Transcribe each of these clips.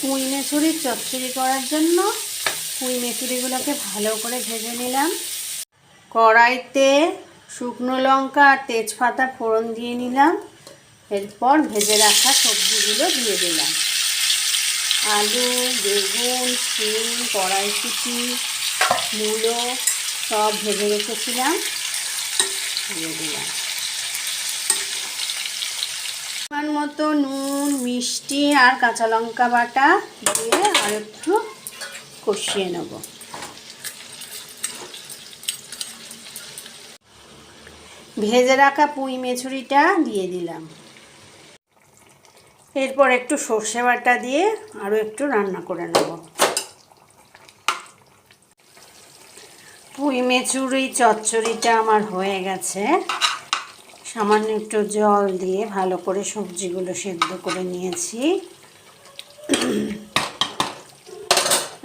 পুঁই মেচুরির চচ্চড়ি করার জন্য পুঁই মেচুরিগুলোকে ভালো করে ভেজে নিলাম। কড়াইতে শুকনো লঙ্কা আর তেজপাতা ফোড়ন দিয়ে নিলাম। এরপর ভেজে রাখা সবজিগুলো দিয়ে দিলাম। আলু, বেগুন, শিম, কড়াইশুঁটি, মূলো সব ভেজে রেখেছিলাম, দিয়ে দিলাম। পরিমাণ মতো নুন, মিষ্টি আর কাঁচা লঙ্কা বাটা দিয়ে আর একটু কষিয়ে নেব। ভেজে রাখা পুঁই মেচুরিটা দিয়ে দিলাম। এরপর একটু সর্ষে বাটা দিয়ে আরও একটু রান্না করে নেব। পুঁই মেচুরি চচ্চড়িটা আমার হয়ে গেছে। সামান্য একটু জল দিয়ে ভালো করে সবজিগুলো সেদ্ধ করে নিয়েছি।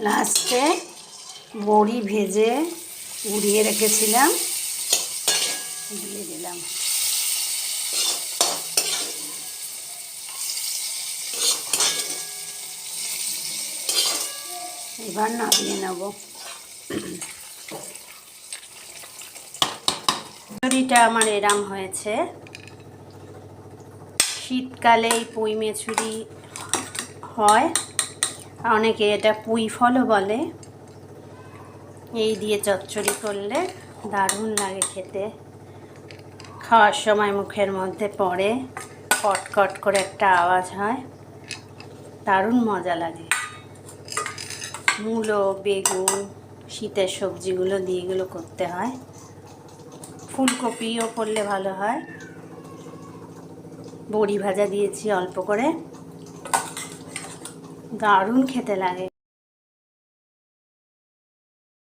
লাস্টে বড়ি ভেজে উড়িয়ে রেখেছিলাম, দিয়ে দিলাম। এবার নামিয়ে নেব। মেচুরিটা আমার এরম হয়েছে। শীতকালে এই পুঁই মেচুরি হয়, অনেকে এটা পুঁই ফলও বলে। এই দিয়ে চচ্চড়ি করলে দারুণ লাগে খেতে। খাওয়ার সময় মুখের মধ্যে পড়ে, কটকট করে একটা আওয়াজ হয়, দারুণ মজা লাগে। মূলো, বেগুন, শীতের সবজিগুলো দিয়ে এগুলো করতে হয়। ফুলকপিও করলে ভালো হয়। বড়ি ভাজা দিয়েছি অল্প করে, দারুণ খেতে লাগে।